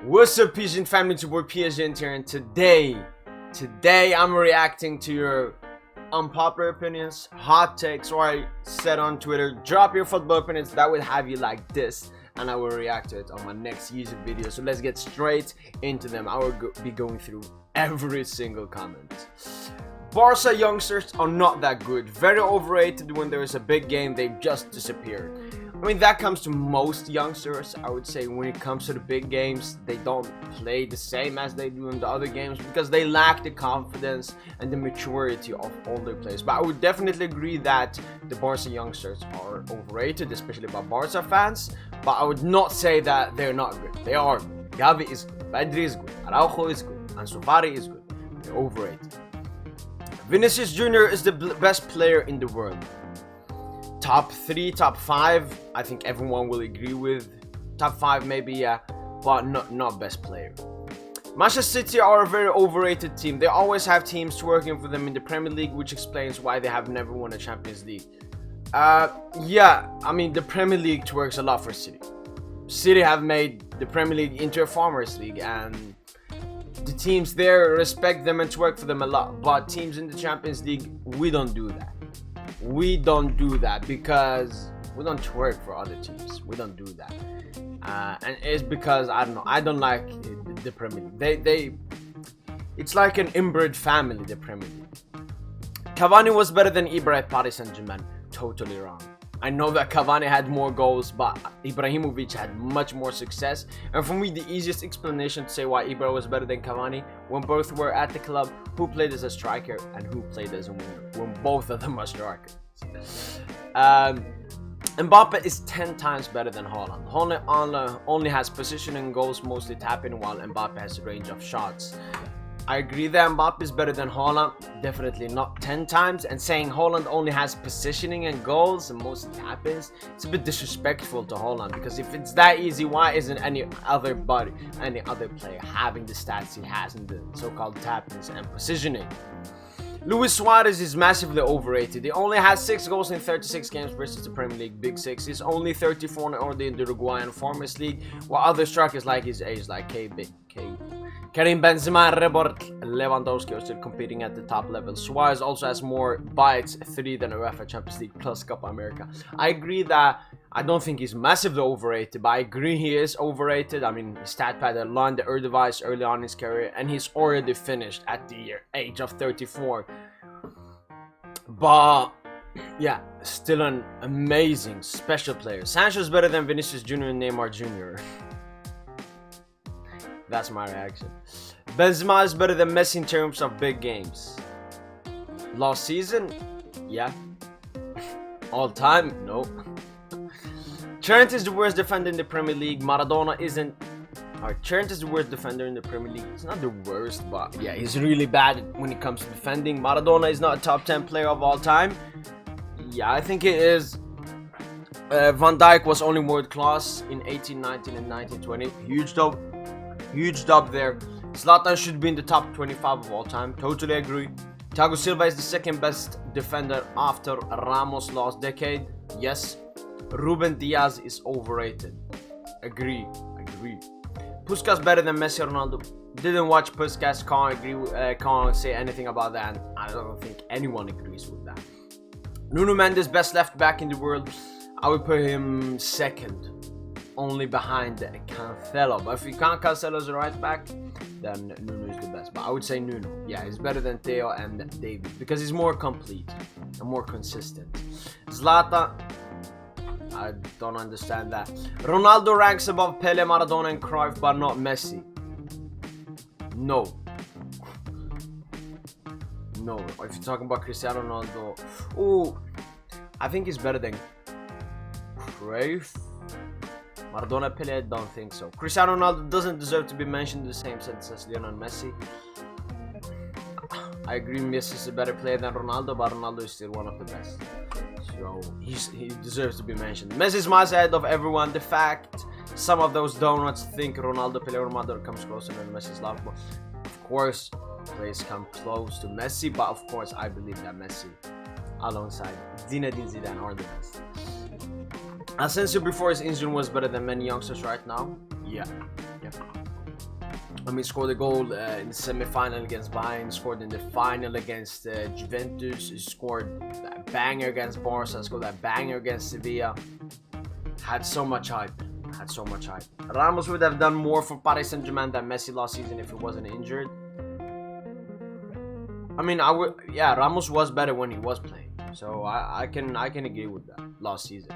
What's up, Psgint family? It's your boy Psgint here, and today I'm reacting to your unpopular opinions, hot takes, or I said on Twitter, drop your football opinions that will have you like this, and I will react to it on my next YouTube video. So let's get straight into them. I will be going through every single comment. Barca youngsters are not that good, very overrated. When there is a big game, they just disappear. I mean, that comes to most youngsters. I would say when it comes to the big games, they don't play the same as they do in the other games because they lack the confidence and the maturity of older players. But I would definitely agree that the Barca youngsters are overrated, especially by Barca fans. But I would not say that they're not good. They are good. Gavi is good, Pedri is good, Araujo is good, and Sofari is good. They're overrated. Vinicius Jr. is the best player in the world. Top 3, top 5, I think everyone will agree with. Top 5 maybe, yeah, but not best player. Manchester City are a very overrated team. They always have teams working for them in the Premier League, which explains why they have never won a Champions League. Yeah, I mean, the Premier League works a lot for City. City have made the Premier League into a farmers league, and the teams there respect them and work for them a lot. But teams in the Champions League, we don't do that. We don't do that because we don't work for other teams. We don't do that, and it's because I don't know. I don't like the Premier League. It's like an inbred family. The Premier League. Cavani was better than Ibra at Paris Saint-Germain. Totally wrong. I know that Cavani had more goals, but Ibrahimovic had much more success. And for me, the easiest explanation to say why Ibra was better than Cavani, when both were at the club, who played as a striker and who played as a winger, when both of them are strikers. Mbappe is 10 times better than Haaland. Haaland only has positioning goals, mostly tapping, while Mbappe has a range of shots. I agree that Mbappe is better than Haaland, definitely not 10 times, and saying Haaland only has positioning and goals and most tap-ins, it's a bit disrespectful to Haaland, because if it's that easy, why isn't any other player having the stats he has in the so-called tap-ins and positioning? Luis Suarez is massively overrated. He only has 6 goals in 36 games versus the Premier League Big 6. He's only 34 in the Uruguayan Farmers League, while other strikers like his age, like Karim Benzema and Robert Lewandowski are still competing at the top level. Suarez also has more bites, 3 than UEFA Champions League plus Copa America. I agree that I don't think he's massively overrated, but I agree he is overrated. I mean, his stat pad aligned the Eredivisie early on in his career, and he's already finished at the age of 34. But yeah, still an amazing, special player. Sancho is better than Vinicius Jr. and Neymar Jr. That's my reaction. Benzema is better than Messi in terms of big games. Last season? Yeah. All time? No. Trent is the worst defender in the Premier League. Maradona isn't. Trent is the worst defender in the Premier League. He's not the worst, but yeah, he's really bad when it comes to defending. Maradona is not a top 10 player of all time. Yeah, I think it is. Van Dijk was only world class in 1819 and 1920. Huge dub there. Zlatan should be in the top 25 of all time. Totally agree. Thiago Silva is the second best defender after Ramos last decade. Yes. Ruben Diaz is overrated. Agree. Puskas better than Messi or Ronaldo. Didn't watch Puskas. Can't say anything about that. And I don't think anyone agrees with that. Nuno Mendes, best left back in the world. I would put him second, only behind Cancelo. But if you count Cancelo as a right back, then Nuno is the best. But I would say Nuno. Yeah, he's better than Theo and David because he's more complete and more consistent. Zlatan, I don't understand that. Ronaldo ranks above Pele, Maradona, and Cruyff, but not Messi. No. If you're talking about Cristiano Ronaldo, I think he's better than Cruyff. Maradona, Pele, I don't think so. Cristiano Ronaldo doesn't deserve to be mentioned in the same sentence as Lionel Messi. I agree Messi is a better player than Ronaldo, but Ronaldo is still one of the best. So he deserves to be mentioned. Messi's miles ahead of everyone. The fact some of those donuts think Ronaldo, Pele, or Maradona comes closer than Messi's lovable. Of course, players come close to Messi, but of course I believe that Messi alongside Zinedine Zidane are the best. Asensio before his injury was better than many youngsters right now. Yeah. I mean, scored a goal in the semi-final against Bayern, scored in the final against Juventus, scored that banger against Barca, scored that banger against Sevilla. Had so much hype. Ramos would have done more for Paris Saint-Germain than Messi last season if he wasn't injured. I mean, Ramos was better when he was playing, so I can agree with that last season.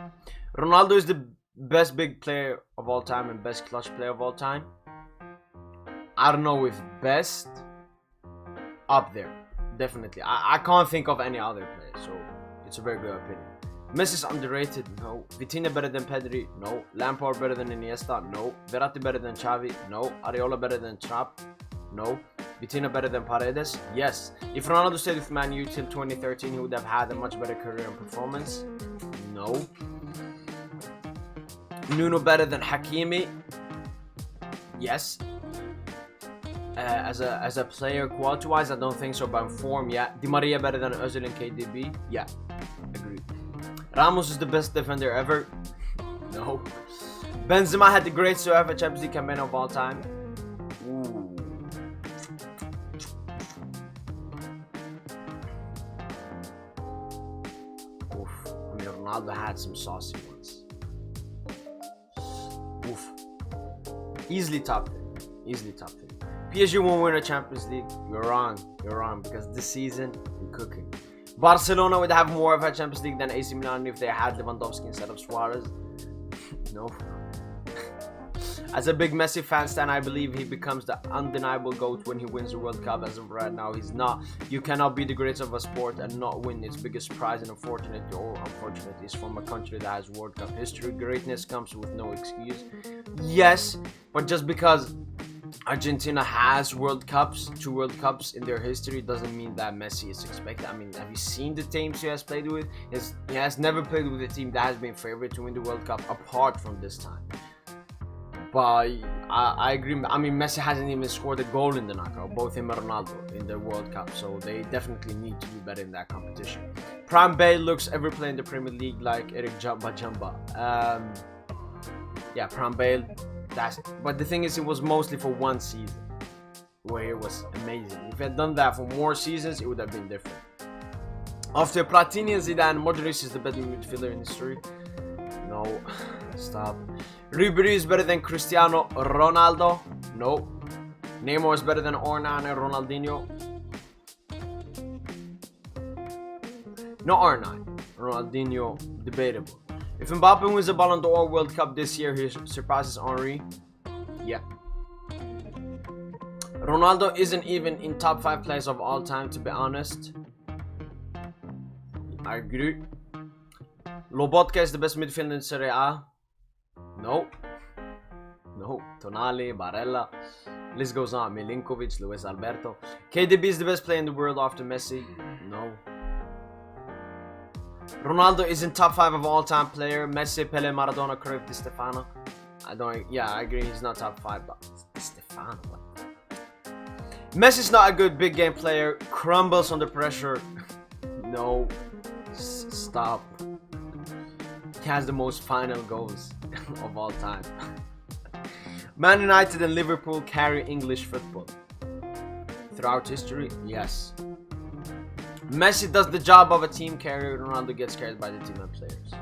Ronaldo is the best big player of all time and best clutch player of all time. I don't know if best, up there, definitely. I can't think of any other player, so it's a very good opinion. Messi's underrated, no. Vitinha better than Pedri, no. Lampard better than Iniesta, no. Verratti better than Xavi, no. Areola better than Trapp, no. Vitinha better than Paredes, yes. If Ronaldo stayed with Man U till 2013, he would have had a much better career and performance, no. Nuno better than Hakimi, yes. As a player, quality-wise, I don't think so, but in form, yeah. Di Maria better than Özil and KDB, yeah. Agreed. Ramos is the best defender ever, no. Benzema had the greatest to ever Champions League campaign of all time. Ooh. Oof. I mean, Ronaldo had some saucy ones. Oof. Easily top 10. PSG won't win a Champions League. You're wrong, because this season, we're cooking. Barcelona would have more of a Champions League than AC Milan if they had Lewandowski instead of Suarez. No. As a big Messi fan stan, I believe he becomes the undeniable GOAT when he wins the World Cup. As of right now, he's not. You cannot be the greatest of a sport and not win its biggest prize, and unfortunately, he's from a country that has World Cup history. Greatness comes with no excuse. Yes, but just because Argentina has 2 World Cups in their history doesn't mean that Messi is expected. I mean, have you seen the teams he has played with? He has never played with a team that has been favored to win the World Cup apart from this time. But I agree. I mean, Messi hasn't even scored a goal in the knockout, both him and Ronaldo in the World Cup, so they definitely need to do better in that competition. Prime Bale looks every play in the Premier League like Eric Jamba. Yeah, Prime Bale. But the thing is, it was mostly for one season where it was amazing. If he had done that for more seasons, it would have been different. After Platini and Zidane, Modric is the best midfielder in history. No, stop. Ribery is better than Cristiano Ronaldo. No. Neymar is better than R9 and Ronaldinho. No, R9. Ronaldinho, debatable. If Mbappe wins the Ballon d'Or World Cup this year, he surpasses Henry. Yeah. Ronaldo isn't even in top 5 players of all time, to be honest. I agree. Lobotka is the best midfielder in Serie A. No. Tonali, Barella. List goes on. Milinkovic, Luis Alberto. KDB is the best player in the world after Messi. No. Ronaldo isn't top 5 of all time player. Messi, Pele, Maradona, Cruyff, Di Stefano. I agree, he's not top 5, but Di Stefano, what? Messi's not a good big game player. Crumbles under pressure. No. Stop. He has the most final goals of all time. Man United and Liverpool carry English football. Throughout history, yes. Messi does the job of a team carrier. Ronaldo gets carried by the team and players.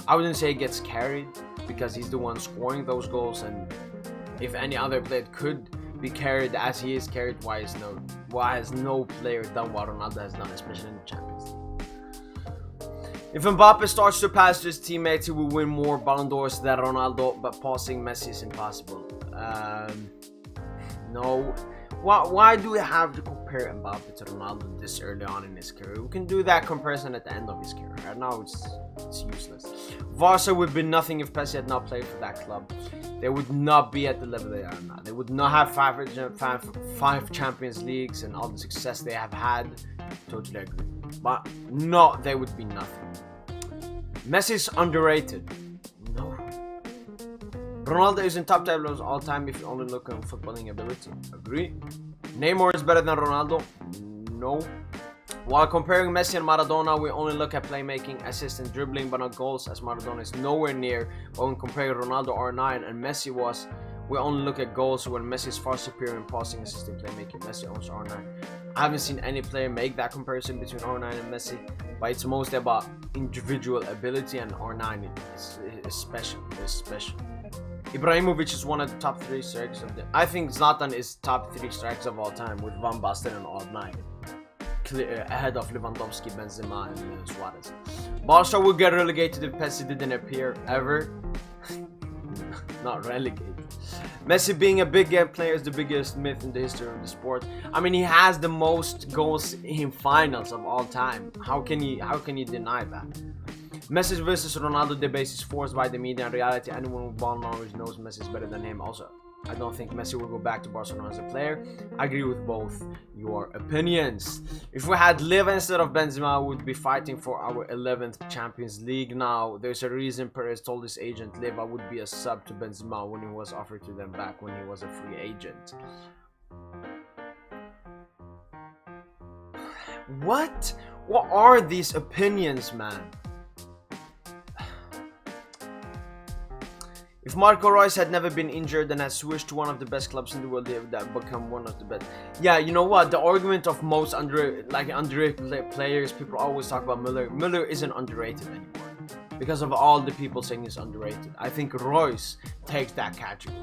I wouldn't say he gets carried because he's the one scoring those goals, and if any other player could be carried as he is carried, why has no player done what Ronaldo has done, especially in the Champions League? If Mbappe starts to pass to his teammates, he will win more Ballon d'Ors than Ronaldo, but passing Messi is impossible. No. Why do we have to compare Mbappe to Ronaldo this early on in his career? We can do that comparison at the end of his career. Right now, it's useless. Barca would be nothing if Messi had not played for that club. They would not be at the level they are now. They would not have five Champions Leagues and all the success they have had. Totally agree. But no, they would be nothing. Messi's underrated. No. Ronaldo is in top tables all time if you only look at footballing ability. Agree. Neymar is better than Ronaldo. No. While comparing Messi and Maradona, we only look at playmaking, assists and dribbling, but not goals, as Maradona is nowhere near. But when comparing Ronaldo R9 and Messi was, We only look at goals when Messi is far superior in passing, assisting, playmaking. Messi owns R9. I haven't seen any player make that comparison between R9 and Messi, but it's mostly about individual ability, and R9 is special. It's special. Ibrahimovic is one of the top 3 strikers of the. I think Zlatan is top 3 strikers of all time with Van Basten and R9, ahead of Lewandowski, Benzema, and Suarez. Barca will get relegated if Messi didn't appear ever. Not relegated. Messi being a big game player is the biggest myth in the history of the sport. I mean, he has the most goals in finals of all time. How can you deny that? Messi versus Ronaldo debate is forced by the media. In reality, anyone with ball knowledge knows Messi is better than him. Also, I don't think Messi will go back to Barcelona as a player. I agree with both your opinions. If we had Liv instead of Benzema, we would be fighting for our 11th Champions League now. There's a reason Perez told his agent Liv I would be a sub to Benzema when he was offered to them back when he was a free agent. What? What are these opinions, man? If Marco Reus had never been injured and had switched to one of the best clubs in the world, they would have become one of the best. Yeah, you know what? The argument of most underrated players, people always talk about Müller. Müller isn't underrated anymore because of all the people saying he's underrated. I think Reus takes that category,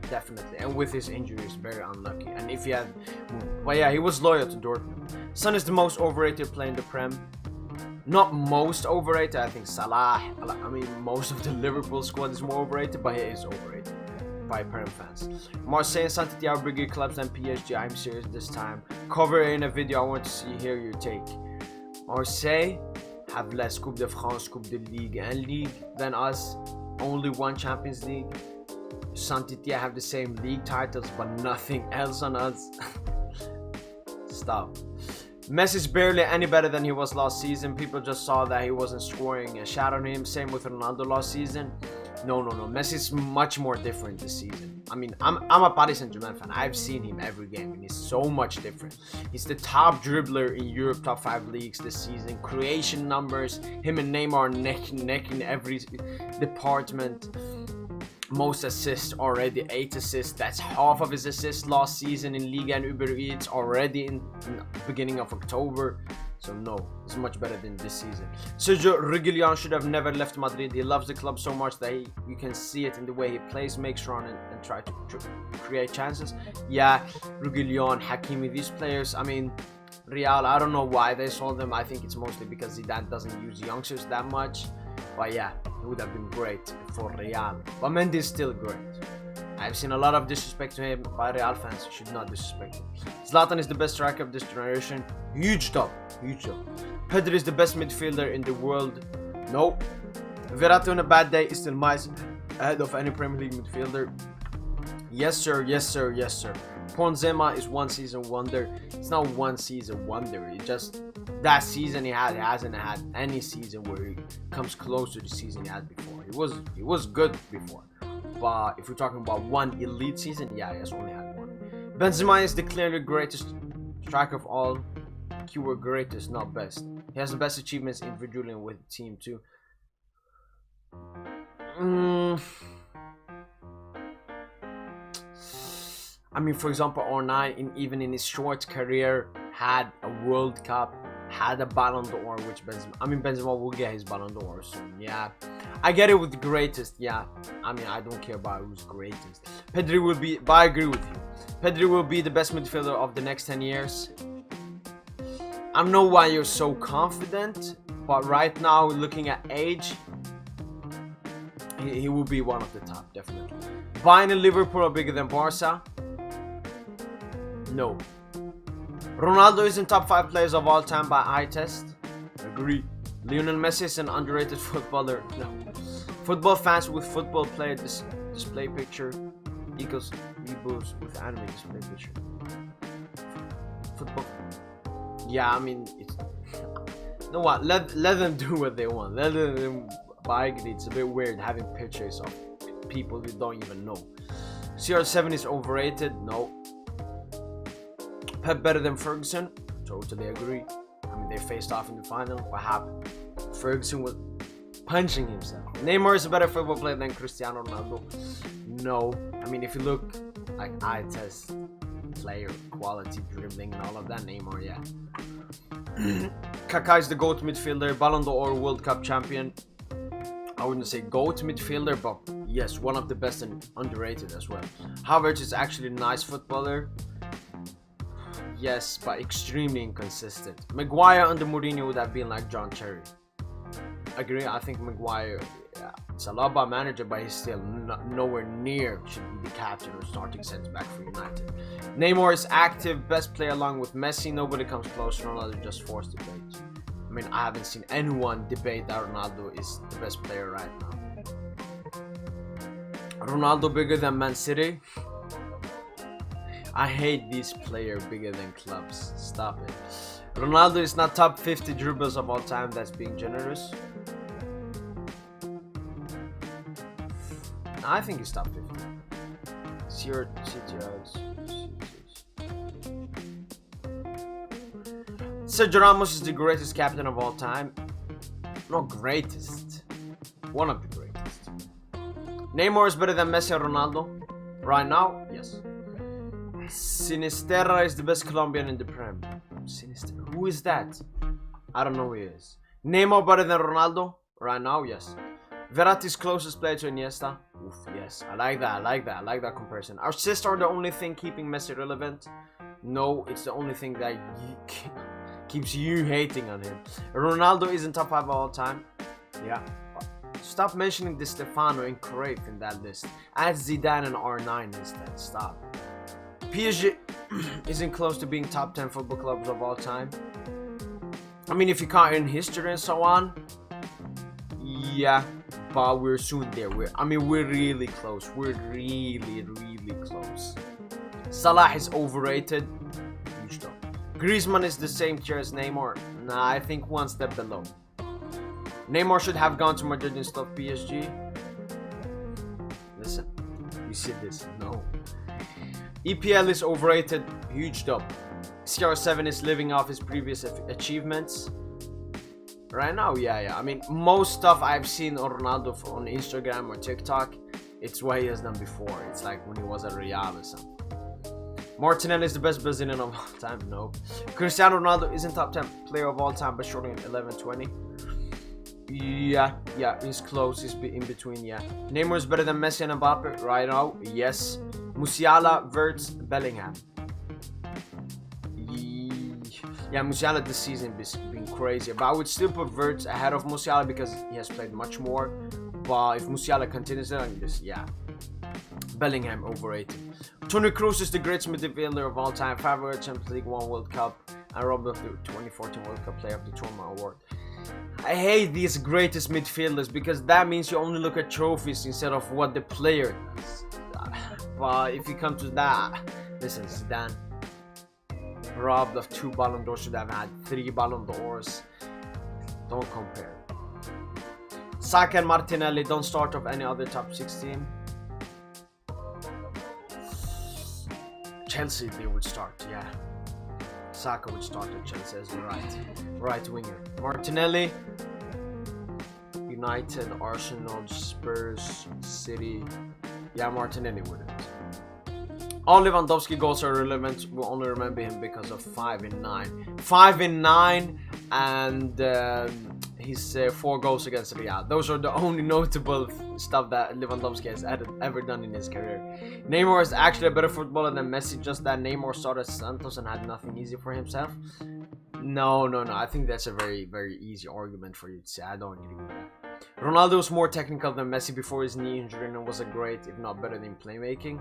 definitely. And with his injuries, very unlucky. And if he had, well, yeah, he was loyal to Dortmund. Son is the most overrated player in the Prem. Not most overrated, I think Salah, I mean most of the Liverpool squad is more overrated, but he is overrated by Prem fans. Marseille and Saint-Etienne are bigger clubs than PSG, I'm serious this time. Cover in a video, I want to hear your take. Marseille have less Coupe de France, Coupe de Ligue and League than us, only 1 Champions League. Saint-Etienne have the same league titles, but nothing else on us. Stop. Messi's barely any better than he was last season. People just saw that he wasn't scoring and shot on him. Same with Ronaldo last season. No. Messi's much more different this season. I mean, I'm a Paris Saint-Germain fan. I've seen him every game and he's so much different. He's the top dribbler in Europe, top 5 leagues this season. Creation numbers, him and Neymar are neck and neck in every department. Most assists already, 8 assists. That's half of his assists last season in Liga and Uber Eats already in beginning of October. So no, it's much better than this season. Sergio Reguilon should have never left Madrid. He loves the club so much that you can see it in the way he plays, makes run and try to create chances. Yeah, Reguilon, Hakimi, these players, I mean, Real, I don't know why they sold them. I think it's mostly because Zidane doesn't use youngsters that much. But yeah, it would have been great for Real. But Mendy is still great. I've seen a lot of disrespect to him by Real fans. Should not disrespect him. Zlatan is the best striker of this generation. Huge top. Pedri is the best midfielder in the world. No. Verratti on a bad day is still miles ahead of any Premier League midfielder. Yes sir. Benzema is 1 season wonder. It's not 1 season wonder. It just that season he hasn't had any season where he comes close to the season he had before. He was good before. But if we're talking about 1 elite season, yeah, he has only had 1. Benzema is the clearly greatest striker of all. Keyword greatest, not best. He has the best achievements individually and with the team too. I mean, for example, R9, even in his short career, had a World Cup, had a Ballon d'Or, which Benzema will get his Ballon d'Or soon. Yeah, I get it with the greatest. Yeah, I mean, I don't care about who's greatest. Pedri will be, but I agree with you. Pedri will be the best midfielder of the next 10 years. I don't know why you're so confident, but right now, looking at age, he will be one of the top, definitely. Bayern and Liverpool are bigger than Barca. No. Ronaldo is in top 5 players of all time by eye test. Agree. Lionel Messi is an underrated footballer. No. Football fans with football player display picture equals reboots with anime display picture. Football. Yeah, I mean, it's. You know what? Let them do what they want. Let them. But I agree, it's a bit weird having pictures of people you don't even know. CR7 is overrated. No. Pep better than Ferguson? Totally agree. I mean, they faced off in the final. What happened? Ferguson was punching himself. Neymar is a better football player than Cristiano Ronaldo. No. I mean, if you look like eye test, player, quality, dribbling, and all of that, Neymar, yeah. Kaká is the GOAT midfielder, Ballon d'Or World Cup champion. I wouldn't say GOAT midfielder, but yes, one of the best and underrated as well. Havertz is actually a nice footballer. Yes, but extremely inconsistent. Maguire under Mourinho would have been like John Terry. Agree, I think Maguire, yeah, it's a Alaba manager, but he's still nowhere near should be the captain or starting centre back for United. Neymar is active, best player along with Messi. Nobody comes close. Ronaldo just forced debate. I mean, I haven't seen anyone debate that Ronaldo is the best player right now. Ronaldo bigger than Man City? I hate these players bigger than clubs. Stop it. Ronaldo is not top 50 dribbles of all time. That's being generous. I think he's top 50. Zero CTRs. Sergio Ramos is the greatest captain of all time. Not greatest. One of the greatest. Neymar is better than Messi and Ronaldo. Right now, yes. Sinisterra is the best Colombian in the Prem. Sinisterra. Who is that? I don't know who he is. Neymar better than Ronaldo? Right now, yes. Verratti's closest player to Iniesta? Oof, yes. I like that. I like that comparison. Our assists are the only thing keeping Messi relevant? No, it's the only thing that keeps you hating on him. Ronaldo isn't top 5 of all time? Yeah. Stop mentioning Di Stefano and Cruyff in that list. Add Zidane and R9 instead. Stop. PSG isn't close to being top 10 football clubs of all time. I mean, if you count in history and so on, yeah, but we're soon there. We're really close. We're really close. Salah is overrated. Huge though. Griezmann is the same tier as Neymar. Nah, I think one step below. Neymar should have gone to Madrid instead of PSG. Listen, you see this? No. EPL is overrated. Huge dub. CR7 is living off his previous achievements. Right now, yeah. I mean, most stuff I've seen on Ronaldo on Instagram or TikTok, it's what he has done before. It's like when he was at Real or something. Martinelli is the best Brazilian of all time. No. Cristiano Ronaldo isn't top 10 player of all time, but shortly 11-20. Yeah, he's close. He's in between, yeah. Neymar is better than Messi and Mbappe right now. Yes. Musiala, Wirtz, Bellingham. Yeah, Musiala this season has been crazy, but I would still put Wirtz ahead of Musiala because he has played much more. But if Musiala continues like this, yeah. Bellingham overrated. Toni Kroos is the greatest midfielder of all time. 5 Champions League, 1 World Cup, and robbed of the 2014 World Cup Player of the Tournament award. I hate these greatest midfielders because that means you only look at trophies instead of what the player does. But if you come to that, listen, Zidane robbed of 2 Ballon d'Ors, should have had 3 Ballon d'Ors. Don't compare. Saka and Martinelli don't start off any other top 6 team. Chelsea, they would start, yeah. Saka would start at Chelsea as the right winger. Martinelli, United, Arsenal, Spurs, City. Yeah, Martinelli wouldn't. All Lewandowski goals are relevant. We'll only remember him because of 5 and 9. 5 and 9 and his 4 goals against Real. Those are the only notable stuff that Lewandowski has ever done in his career. Neymar is actually a better footballer than Messi, just that Neymar started at Santos and had nothing easy for himself. No. I think that's a very easy argument for you to say. I don't agree with that. Ronaldo was more technical than Messi before his knee injury and was a great, if not better than playmaking.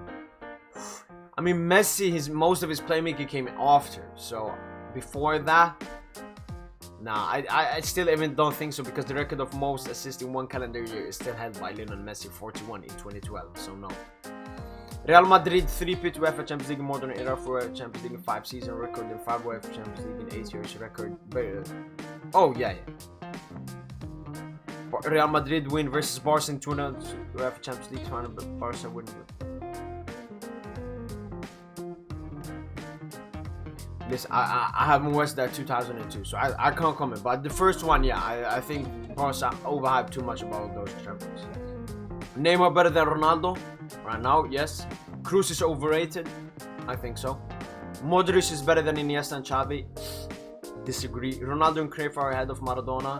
I mean, Messi, most of his playmaking came after, so before that, nah, I still even don't think so because the record of most assists in 1 calendar year is still held by Lionel Messi, 41 in 2012, so no. Real Madrid 3-peat UEFA Champions League in modern era for a Champions League in 5 season record and 5 UEFA Champions League in 8 years record. Oh yeah. Real Madrid win versus Barca in 2 UEFA Champions League final, but Barca win. this I haven't watched that 2002, so I can't comment. But the first one, yeah, I think Barca overhyped too much about those champions. Neymar better than Ronaldo right now? Yes. Cruz is overrated. I think so. Modric is better than Iniesta and Xavi. Disagree. Ronaldo and Cruyff are ahead of Maradona.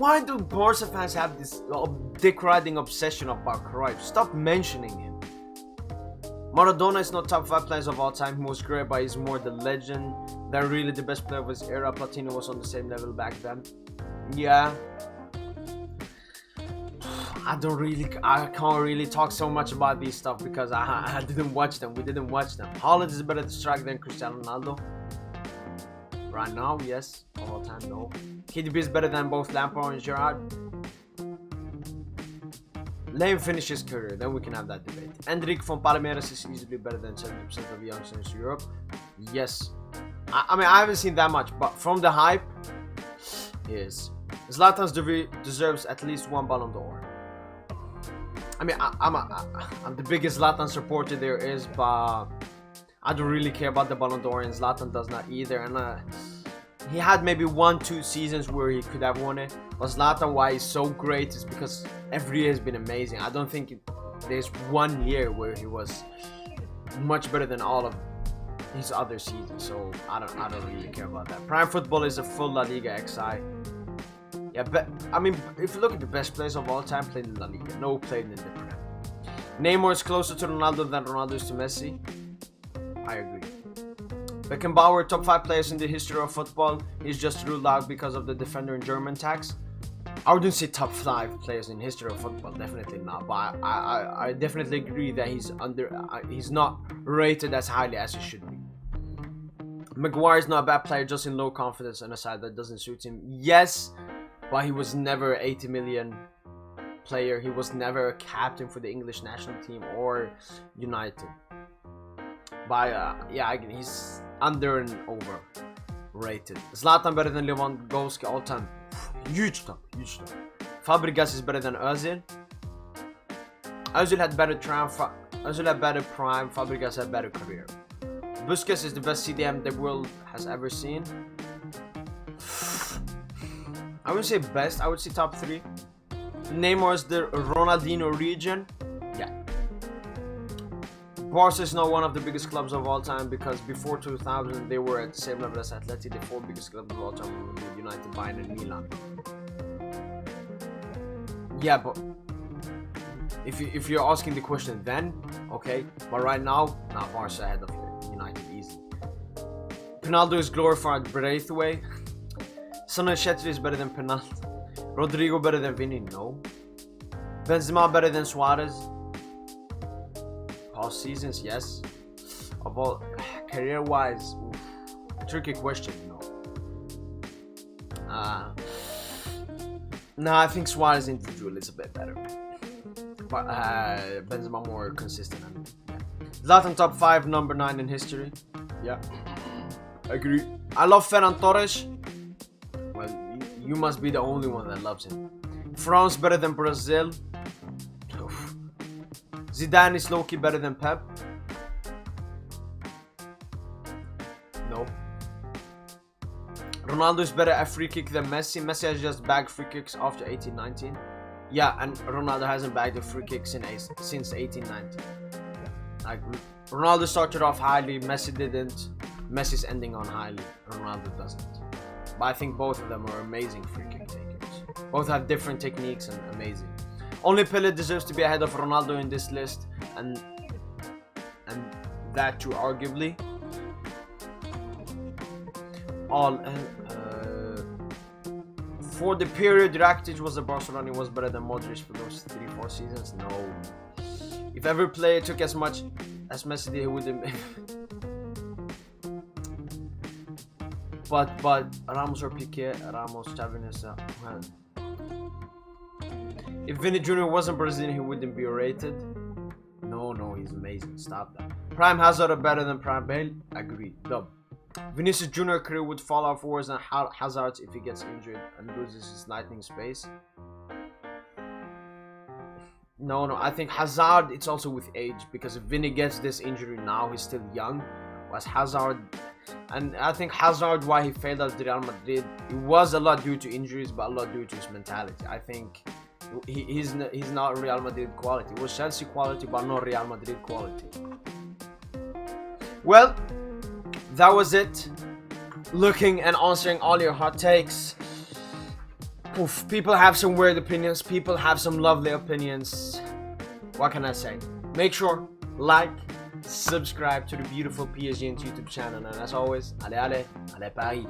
Why do Barca fans have this dick-riding obsession about Cruyff? Stop mentioning him. Maradona is not top 5 players of all time. He was great, but he's more the legend than really the best player of his era. Platini was on the same level back then. Yeah. I can't really talk so much about these stuff because I didn't watch them. We didn't watch them. Haaland is better to strike than Cristiano Ronaldo. Right now, yes. Of all time, no. KDB is better than both Lampard and Gerrard. Let him finish his career, then we can have that debate. Endrick from Palmeiras is easily better than 70% of youngsters in Europe. Yes. I mean, I haven't seen that much, but from the hype, yes. Zlatan deserves at least 1 Ballon d'Or. I mean, I'm the biggest Zlatan supporter there is, but I don't really care about the Ballon d'Or, and Zlatan does not either. And he had maybe 1-2 seasons where he could have won it. But Zlatan, why he's so great is because every year has been amazing. I don't think there's one year where he was much better than all of his other seasons. So I don't really care about that. Prime football is a full La Liga XI. Yeah, but I mean, if you look at the best players of all time, played in La Liga, no played in the Prem. Neymar is closer to Ronaldo than Ronaldo is to Messi. I agree. Beckenbauer, top 5 players in the history of football. He's just ruled out because of the defender and German tax. I wouldn't say top 5 players in history of football, definitely not. But I definitely agree that he's not rated as highly as he should be. Maguire is not a bad player, just in low confidence and a side that doesn't suit him. Yes, but he was never 80 million player. He was never a captain for the English national team or United. But yeah, he's under and overrated. Zlatan better than Lewandowski all time. Huge top. Fabregas is better than Özil. Özil had better prime. Fabregas had better career. Busquets is the best CDM the world has ever seen. I wouldn't say best, I would say top 3. Neymar is the Ronaldinho region. Yeah. Barca is not one of the biggest clubs of all time because before 2000 they were at the same level as Atleti, the 4 biggest clubs of all time were United, Bayern and Milan. Yeah, but if you're asking the question then, okay, but right now, Barca ahead of United easily. Ronaldo is glorified Braithwaite. Samuel Chetri is better than Penalty. Rodrigo better than Vini? No. Benzema better than Suarez? Past seasons, yes. Of all career-wise, tricky question, no. No, I think Suarez individual is a bit better. But Benzema more consistent. Yeah. Zlatan top 5, number 9 in history. Yeah, agree. I love Ferran Torres. Well, you must be the only one that loves him. France better than Brazil. Oof. Zidane is low-key better than Pep. No. Ronaldo is better at free kick than Messi. Messi has just bagged free kicks after 18-19. Yeah, and Ronaldo hasn't bagged a free kick since 18-19. Like, Ronaldo started off highly, Messi didn't. Messi's ending on highly, Ronaldo doesn't. But I think both of them are amazing free kick takers. Both have different techniques and amazing. Only Pelé deserves to be ahead of Ronaldo in this list, and that too arguably. For the period Rakitic was at Barcelona, he was better than Modric for those 3-4 seasons. No. If every player took as much as Messi did, he wouldn't. But Ramos or Piqué, Ramos, Xavi, well. If Vini Jr. wasn't Brazilian, he wouldn't be rated. No, he's amazing. Stop that. Prime Hazard are better than Prime Bale. Agreed. Dub. Vinicius Jr. career would fall off worse than Hazard's if he gets injured and loses his lightning space. No, I think Hazard, it's also with age, because if Vinny gets this injury now, he's still young, whereas Hazard, And I think Hazard, why he failed at Real Madrid, it was a lot due to injuries, but a lot due to his mentality. I think he's not Real Madrid quality. He was Chelsea quality, but not Real Madrid quality. Well, that was it. Looking and answering all your hot takes. Oof, people have some weird opinions. People have some lovely opinions. What can I say? Make sure, like, subscribe to the beautiful Psgint YouTube channel. And as always, allez, allez, allez Paris.